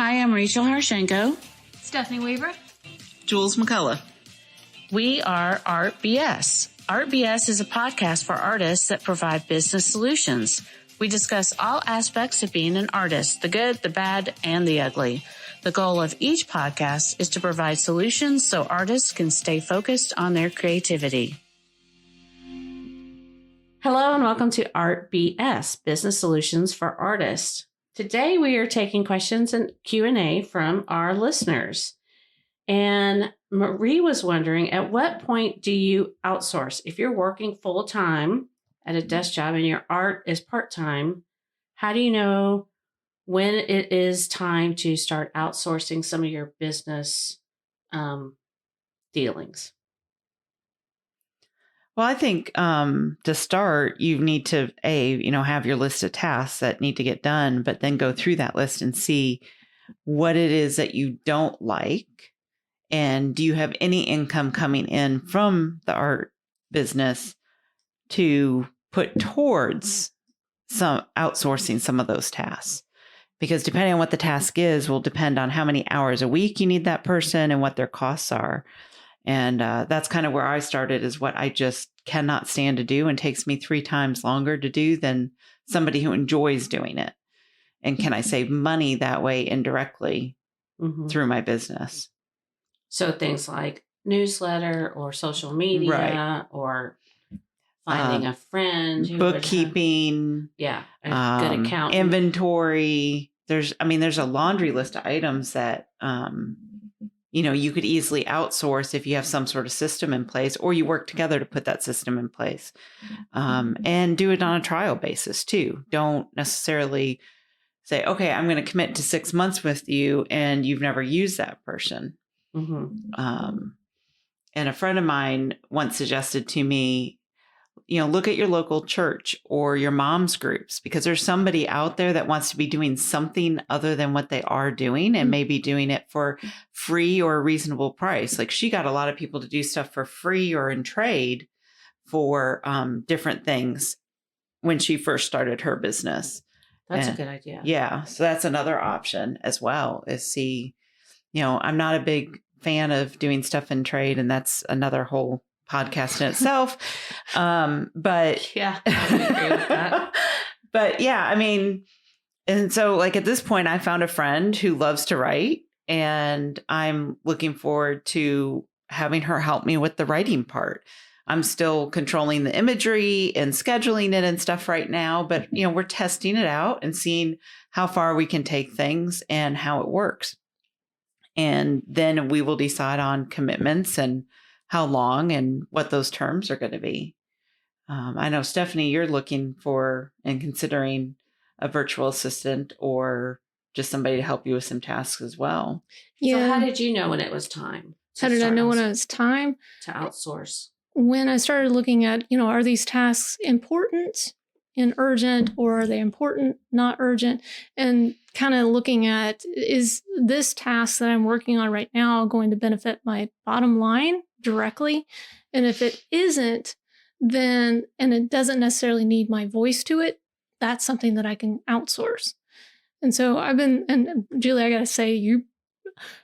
Hi, I'm Rachel Harshenko. Stephanie Weaver. Jules McCullough. We are Art BS. Art BS is a podcast for artists that provide business solutions. We discuss all aspects of being an artist, the good, the bad, and the ugly. The goal of each podcast is to provide solutions so artists can stay focused on their creativity. Hello and welcome to Art BS, Business Solutions for Artists. Today we are taking questions and Q&A from our listeners. And Marie was wondering, at what point do you outsource? If you're working full-time at a desk job and your art is part-time, how do you know when it is time to start outsourcing some of your business dealings? Well, I think to start, you need to, have your list of tasks that need to get done, but then go through that list and see what it is that you don't like. And do you have any income coming in from the art business to put towards some outsourcing some of those tasks? Because depending on what the task is will depend on how many hours a week you need that person and what their costs are. And that's kind of where I started, is what I just cannot stand to do and takes me 3 times longer to do than somebody who enjoys doing it. And can I save money that way indirectly through my business? So things like newsletter or social media, right, or finding a friend, who bookkeeping, a good accountant, inventory. There's a laundry list of items that you could easily outsource if you have some sort of system in place, or you work together to put that system in place, and do it on a trial basis too. Don't necessarily say, okay, I'm going to commit to 6 months with you and you've never used that person. And a friend of mine once suggested to me, look at your local church or your mom's groups, because there's somebody out there that wants to be doing something other than what they are doing and maybe doing it for free or a reasonable price. Like, she got a lot of people to do stuff for free or in trade for different things when she first started her business. That's a good idea. Yeah. So that's another option as well, is see, I'm not a big fan of doing stuff in trade, and that's another whole podcast in itself. But yeah, I would agree with that. But yeah, and so like at this point I found a friend who loves to write, and I'm looking forward to having her help me with the writing part. I'm still controlling the imagery and scheduling it and stuff right now, but we're testing it out and seeing how far we can take things and how it works. And then we will decide on commitments and how long and what those terms are going to be. I know, Stephanie, you're looking for and considering a virtual assistant or just somebody to help you with some tasks as well. Yeah. So how did you know when it was time? How did I know when it was time? To outsource. When I started looking at, are these tasks important and urgent, or are they important, not urgent? And kind of looking at, is this task that I'm working on right now going to benefit my bottom line directly? And if it isn't, then, and it doesn't necessarily need my voice to it, that's something that I can outsource. And so and Julie, I got to say,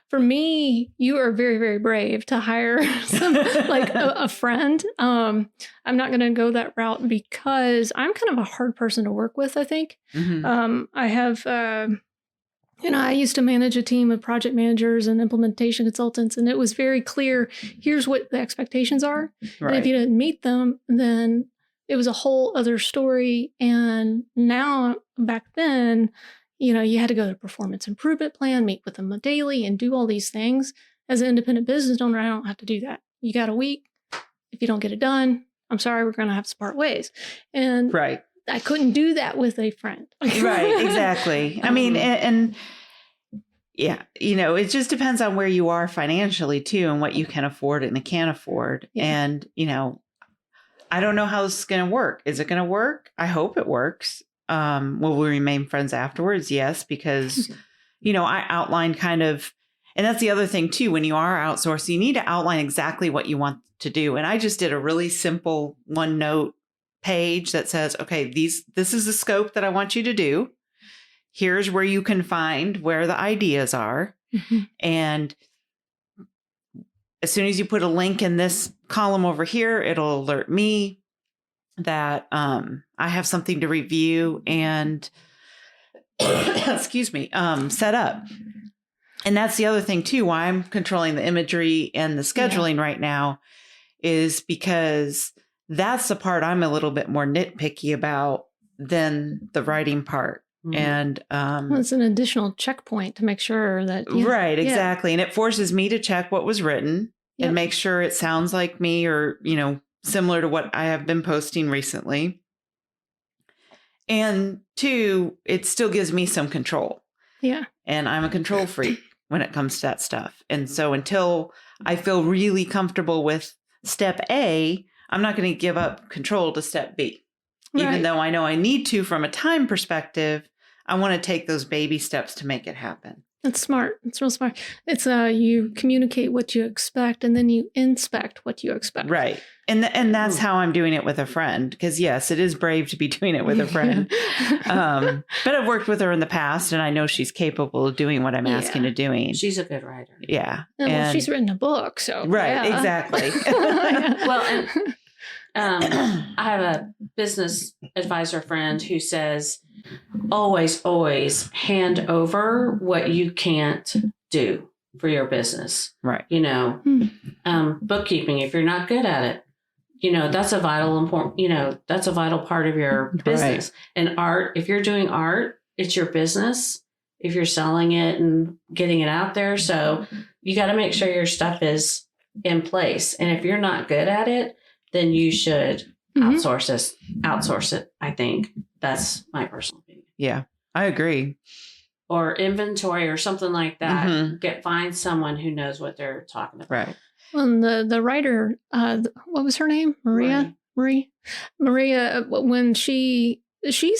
for me, you are very, very brave to hire a friend. I'm not going to go that route because I'm kind of a hard person to work with, I think. I have, I used to manage a team of project managers and implementation consultants, and it was very clear, here's what the expectations are. Right. And if you didn't meet them, then it was a whole other story. And now, back then, you had to go to a performance improvement plan, meet with them daily, and do all these things. As an independent business owner, I don't have to do that. You got a week. If you don't get it done, I'm sorry, we're going to have to part ways. And right. I couldn't do that with a friend. Right, exactly. And yeah, it just depends on where you are financially too, and what you can afford and can't afford. Yeah. And, I don't know how this is going to work. Is it going to work? I hope it works. Will we remain friends afterwards? Yes, because, I outlined kind of, and that's the other thing too, when you are outsourcing, you need to outline exactly what you want to do. And I just did a really simple OneNote page that says, okay, this is the scope that I want you to do. here's where you can find where the ideas are. Mm-hmm. And as soon as you put a link in this column over here, it'll alert me that I have something to review and excuse me, set up. And that's the other thing too, why I'm controlling the imagery and the scheduling right now, is because that's the part I'm a little bit more nitpicky about than the writing part. And well, it's an additional checkpoint to make sure that right, exactly. And it forces me to check what was written Yep. and make sure it sounds like me, or, you know, similar to what I have been posting recently. And 2, it still gives me some control. Yeah. And I'm a control freak when it comes to that stuff. And so until I feel really comfortable with step A, I'm not going to give up control to step B. Even Right. though I know I need to from a time perspective, I want to take those baby steps to make it happen. That's smart. It's real smart. It's you communicate what you expect and then you inspect what you expect. Right. And that's how I'm doing it with a friend. Because yes, it is brave to be doing it with a friend. But I've worked with her in the past and I know she's capable of doing what I'm asking her doing. She's a good writer. Yeah. Well, she's written a book, so right, exactly. Well, and I have a business advisor friend who says, always hand over what you can't do for your business. Right. You know, bookkeeping, if you're not good at it, you know, that's a vital part of your business. Right. And art, if you're doing art, it's your business. If you're selling it and getting it out there. So you got to make sure your stuff is in place. And if you're not good at it, then you should outsource it. I think that's my personal opinion. Yeah, I agree. Or inventory or something like that. Find someone who knows what they're talking about. Right. Well, the writer, what was her name? Maria. When she's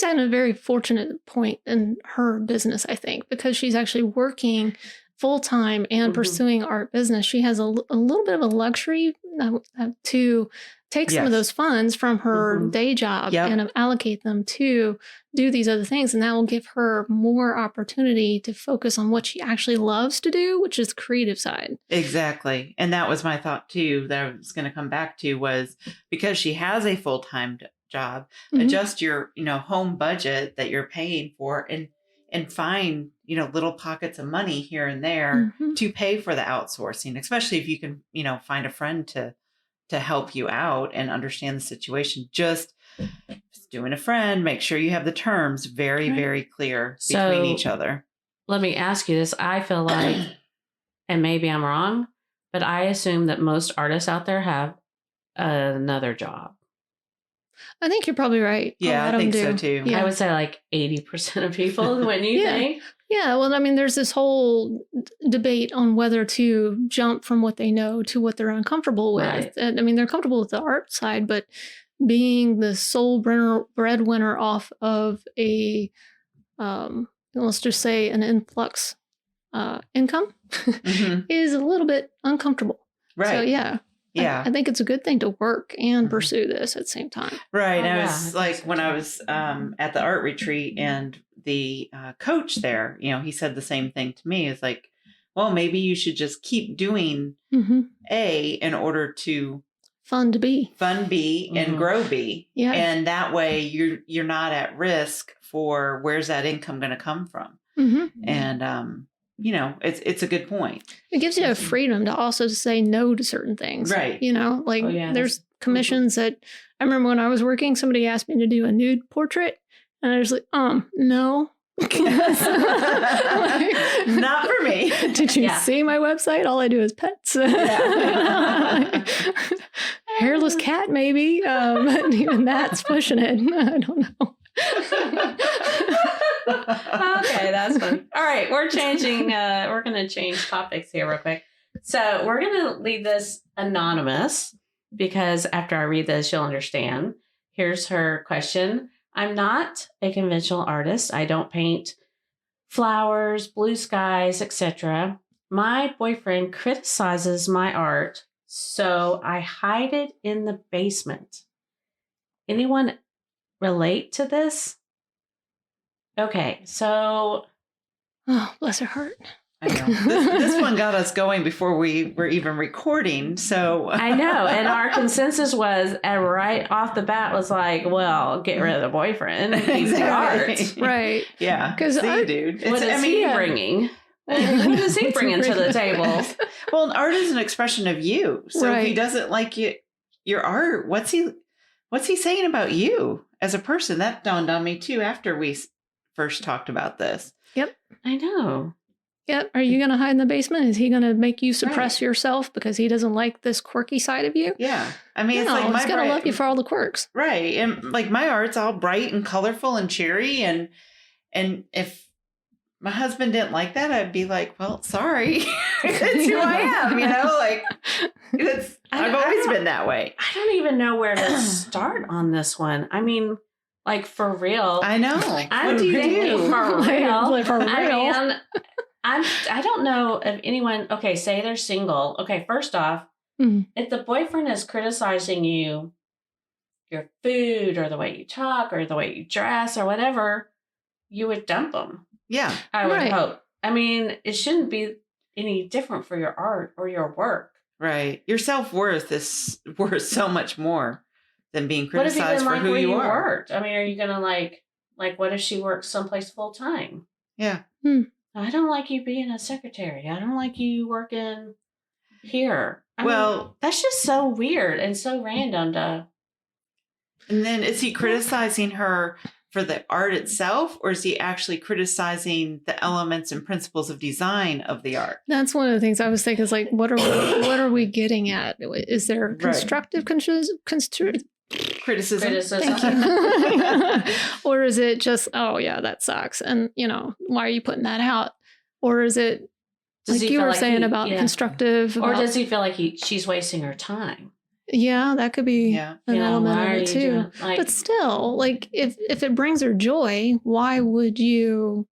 at a very fortunate point in her business, I think, because she's actually working full time and pursuing art business. She has a little bit of a luxury to take some of those funds from her day job and allocate them to do these other things. And that will give her more opportunity to focus on what she actually loves to do, which is the creative side. Exactly. And that was my thought too, that I was going to come back to, was because she has a full-time job, adjust your, home budget that you're paying for and find, little pockets of money here and there to pay for the outsourcing, especially if you can, find a friend to help you out and understand the situation. Just doing a friend, make sure you have the terms very, very clear between each other. Let me ask you this. I feel like, and maybe I'm wrong, but I assume that most artists out there have another job. I think you're probably right. Yeah, I think so too. Yeah. I would say like 80% of people. When you think? Yeah, well, I mean, there's this whole debate on whether to jump from what they know to what they're uncomfortable with. Right. And I mean, they're comfortable with the art side, but being the sole breadwinner off of a, let's just say an influx income is a little bit uncomfortable. Right. So, yeah. Yeah. I think it's a good thing to work and pursue this at the same time. Right. I was like, when I was at the art retreat and the coach there, he said the same thing to me. It's like, well, maybe you should just keep doing A in order to fund B and grow B. Yeah. And that way you're not at risk for where's that income going to come from. And, it's a good point. It gives you a freedom to also say no to certain things. Right. There's commissions that I remember when I was working, somebody asked me to do a nude portrait. And I was like, no. Not for me. Did you see my website? All I do is pets. Hairless cat, maybe. But even that's pushing it. I don't know. Okay, that's fun. All right, we're changing. We're going to change topics here real quick. So we're going to leave this anonymous because after I read this, you'll understand. Here's her question. I'm not a conventional artist. I don't paint flowers, blue skies, etc. My boyfriend criticizes my art, so I hide it in the basement. Anyone relate to this? Okay, so Oh, bless her heart. I know. This one got us going before we were even recording. So I know. And our consensus was right off the bat was like, well, get rid of the boyfriend. He's the art. Right. Yeah. Because dude. What is he bringing? What is he bringing to the table? Well, art is an expression of you. So if he Right. doesn't like your art, what's he saying about you as a person? That dawned on me too after we first talked about this. Yep. I know. Yep. Are you going to hide in the basement? Is he going to make you suppress yourself because he doesn't like this quirky side of you? Yeah. I mean, it's like he's going to love you for all the quirks. Right. And like my art's all bright and colorful and cheery. And if my husband didn't like that, I'd be like, well, sorry. That's who I am, like I've always been that way. I don't even know where to start on this one. I mean, like for real. I know. I'm thinking for real. Like, for real. I mean, I don't know if anyone, okay, say they're single. Okay, first off, if the boyfriend is criticizing you, your food or the way you talk or the way you dress or whatever, you would dump them. Yeah. I would hope. I mean, it shouldn't be any different for your art or your work. Right. Your self-worth is worth so much more than being What if you criticized didn't for like who where you you are. worked? I mean, are you going to like what if she works someplace full time? Yeah. I don't like you being a secretary. I don't like you working here. I mean, that's just so weird and so random to. And then is he criticizing her for the art itself, or is he actually criticizing the elements and principles of design of the art? That's one of the things I was thinking is like, what are we getting at? Is there constructive criticism? Thank you. Or is it just, oh yeah, that sucks. And why are you putting that out? Or is it like you were saying about constructive? Or does he feel like she's wasting her time? Yeah, that could be an element of it too. But still, like if it brings her joy, why would you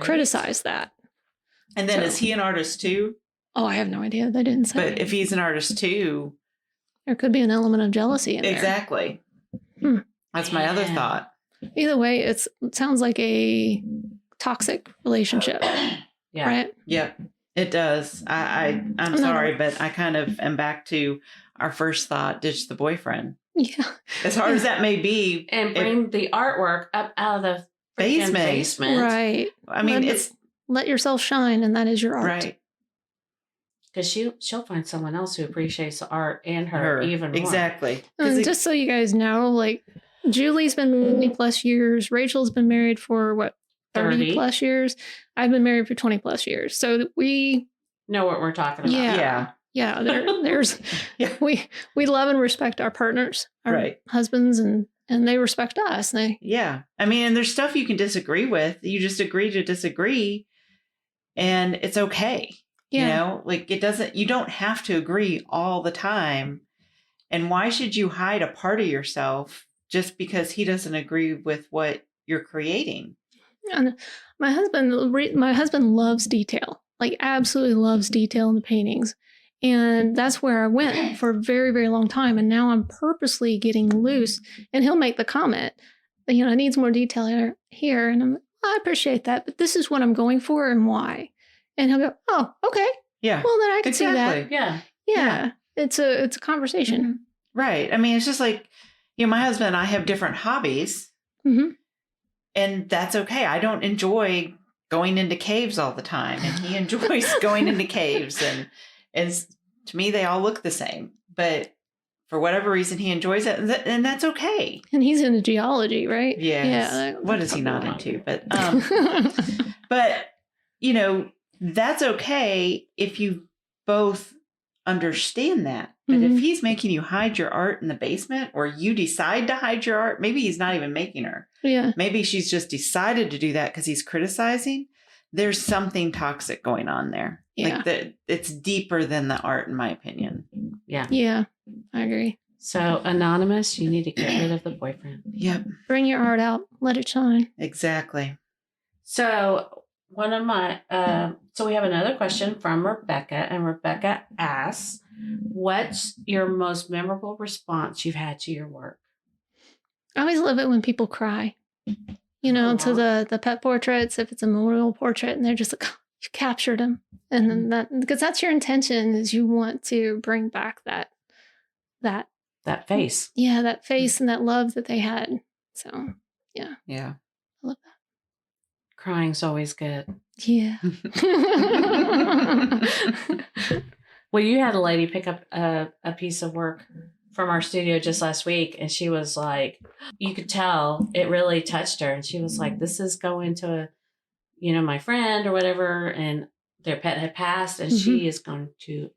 criticize that? And then is he an artist too? Oh, I have no idea. They didn't say. But if he's an artist too, there could be an element of jealousy in there. Exactly. That's my other thought. Either way, it sounds like a toxic relationship. Yeah. Right? Yep. It does. I'm sorry, but I kind of am back to our first thought, ditch the boyfriend. Yeah. As hard as that may be. And bring the artwork up out of the basement. Right. I mean, let yourself shine, and that is your art. Right. Because she'll find someone else who appreciates the art and her even more. Exactly. Just so you guys know, like Julie's been married plus years. Rachel's been married for what, 30 plus years. I've been married for 20 plus years. So we know what we're talking about. Yeah. There's we love and respect our partners, our husbands, and they respect us. Yeah. I mean, and there's stuff you can disagree with. You just agree to disagree, and it's okay. Yeah. Like you don't have to agree all the time. And why should you hide a part of yourself just because he doesn't agree with what you're creating? And my husband loves detail, like absolutely loves detail in the paintings. And that's where I went for a very, very long time. And now I'm purposely getting loose, and he'll make the comment, it needs more detail here. And I'm like, I appreciate that, but this is what I'm going for and why. And he'll go, oh, okay. Yeah. Well, then I can see that. Yeah. It's a conversation. Right. I mean, it's just like, my husband and I have different hobbies. Mm-hmm. And that's okay. I don't enjoy going into caves all the time. And he enjoys going into caves. And to me, they all look the same. But for whatever reason, he enjoys it. And that's okay. And he's into geology, right? Yes. Yeah. What is he not into? But, but, that's okay if you both understand that. But if he's making you hide your art in the basement, or you decide to hide your art, maybe he's not even making her. Yeah. Maybe she's just decided to do that because he's criticizing. There's something toxic going on there. Yeah. Like it's deeper than the art, in my opinion. Yeah. Yeah. I agree. So, Anonymous, you need to get rid of the boyfriend. Yep. Bring your art out. Let it shine. Exactly. So, so we have another question from Rebecca, and Rebecca asks, what's your most memorable response you've had to your work? I always love it when people cry. to the pet portraits, if it's a memorial portrait, and they're just like, oh, you captured them. And then because that's your intention, is you want to bring back that face. Yeah, that face and that love that they had. So, yeah. Yeah. I love that. Crying's always good. Yeah. Well, you had a lady pick up a piece of work from our studio just last week, and she was like, you could tell it really touched her. And she was like, this is going to, my friend or whatever, and their pet had passed, and she is going to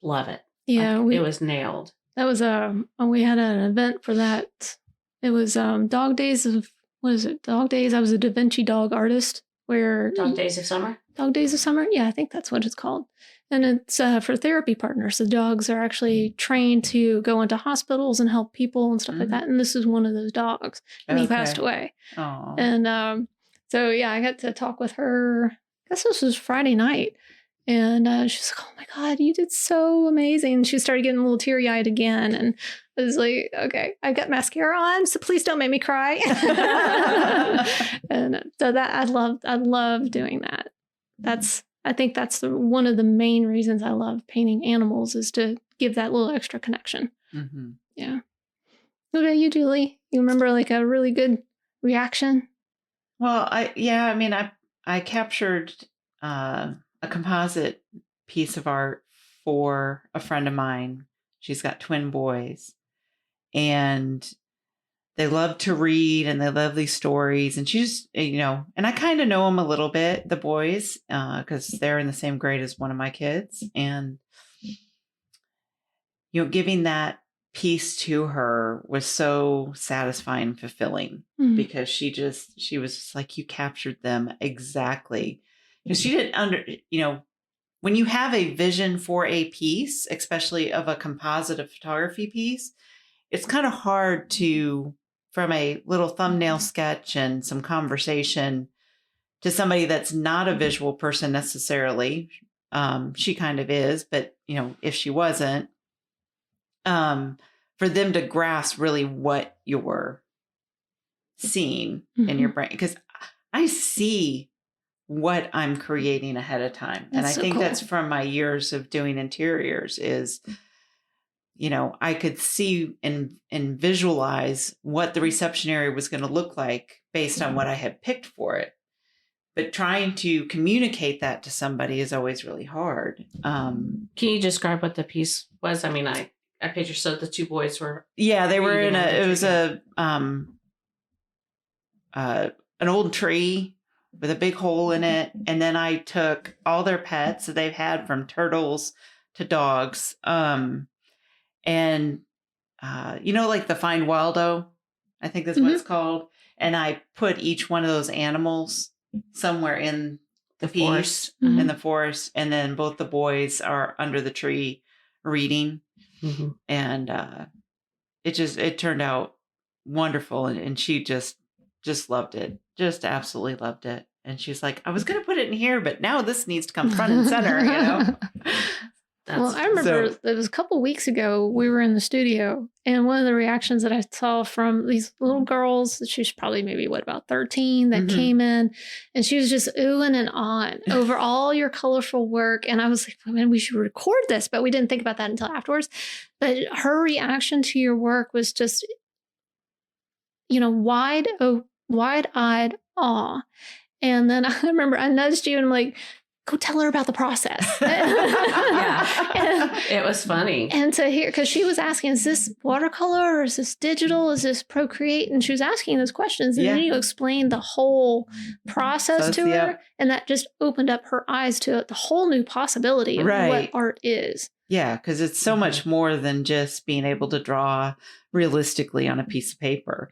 love it. Yeah. Like, it was nailed. That was we had an event for that. It was Dog Days of, what is it? Dog Days. I was a Da Vinci dog artist. Dog Days of Summer? Dog Days of Summer? Yeah, I think that's what it's called. And it's for therapy partners. The dogs are actually trained to go into hospitals and help people and stuff like that. And this is one of those dogs. And he passed away. Aww. And so, yeah, I got to talk with her. I guess this was Friday night. And she's like, oh my God, you did so amazing. And she started getting a little teary-eyed again. And I was like, okay, I got mascara on, so please don't make me cry. And so that I love doing that. I think that's one of the main reasons I love painting animals, is to give that little extra connection. Mm-hmm. Yeah. What about you, Julie? You remember like a really good reaction? Well, I captured a composite piece of art for a friend of mine. She's got twin boys, and they love to read, and they love these stories. And she's, and I kind of know them a little bit, the boys, because they're in the same grade as one of my kids. And, giving that piece to her was so satisfying and fulfilling, because she was just like, you captured them exactly. Because she didn't when you have a vision for a piece, especially of a composite of photography piece, it's kind of hard to, from a little thumbnail sketch and some conversation to somebody that's not a visual person necessarily. She kind of is, but if she wasn't, for them to grasp really what you're seeing in your brain, because I see what I'm creating ahead of time. And I think that's from my years of doing interiors is, I could see and visualize what the reception area was going to look like based on what I had picked for it. But trying to communicate that to somebody is always really hard. Can you describe what the piece was? I mean, I picture, so the two boys were. Yeah, they were it was an old tree with a big hole in it. And then I took all their pets that they've had, from turtles to dogs. And like the Find Waldo, I think that's what it's called. And I put each one of those animals somewhere in the forest, in the forest. And then both the boys are under the tree reading. And it turned out wonderful. And she just loved it. Just absolutely loved it. And she's like, I was going to put it in here, but now this needs to come front and center, Well, I remember it was a couple of weeks ago, we were in the studio, and one of the reactions that I saw from these little girls, she's probably maybe, about 13, that came in, and she was just oohing and ahhing over all your colorful work. And I was like, man, we should record this, but we didn't think about that until afterwards. But her reaction to your work was just, wide-eyed awe. And then I remember I nudged you and I'm like, go tell her about the process. Yeah. It was funny. And to hear, because she was asking, is this watercolor or is this digital? Is this Procreate? And she was asking those questions. And then you explained the whole process to her. And that just opened up her eyes to the whole new possibility of what art is. Yeah, because it's so much more than just being able to draw realistically on a piece of paper.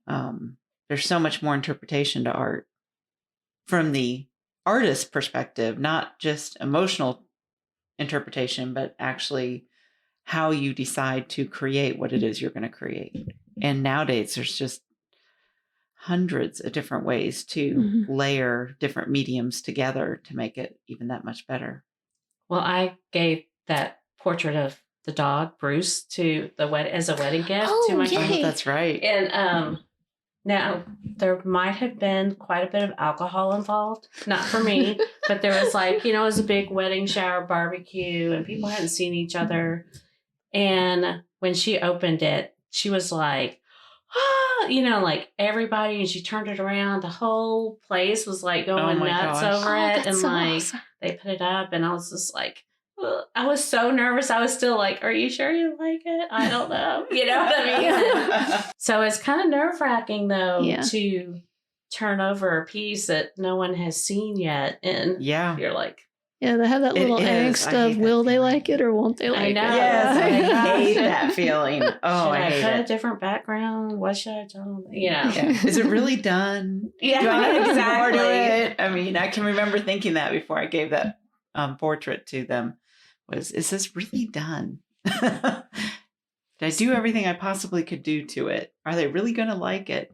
There's so much more interpretation to art from the artist perspective, not just emotional interpretation, but actually how you decide to create what it is you're going to create. And nowadays there's just hundreds of different ways to layer different mediums together to make it even that much better. Well, I gave that portrait of the dog Bruce as a wedding gift to my friend. Oh, that's right. And Now, there might have been quite a bit of alcohol involved. Not for me, but there was like, it was a big wedding shower barbecue and people hadn't seen each other. And when she opened it, she was like, like everybody, and she turned it around. The whole place was like going nuts over it. And so like awesome. they put it up and I was just like, I was so nervous. I was still like, are you sure you like it? I don't know. You know what I mean? So it's kind of nerve-wracking, though, to turn over a piece that no one has seen yet. And you're like... Yeah, they have that little angst of, will they like it or won't they like it? Yes, I hate that feeling. Oh, I hate put it. a different background? What should I tell them? Is it really done? Yeah, Do I need to do more to it? I mean, I can remember thinking that before I gave that portrait to them. Is this really done? Did I do everything I possibly could do to it? Are they really going to like it?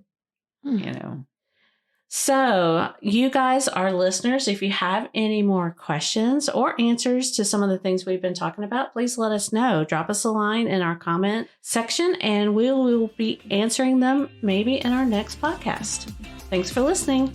So you guys, our listeners, if you have any more questions or answers to some of the things we've been talking about, please let us know. Drop us a line in our comment section and we will be answering them maybe in our next podcast. Thanks for listening.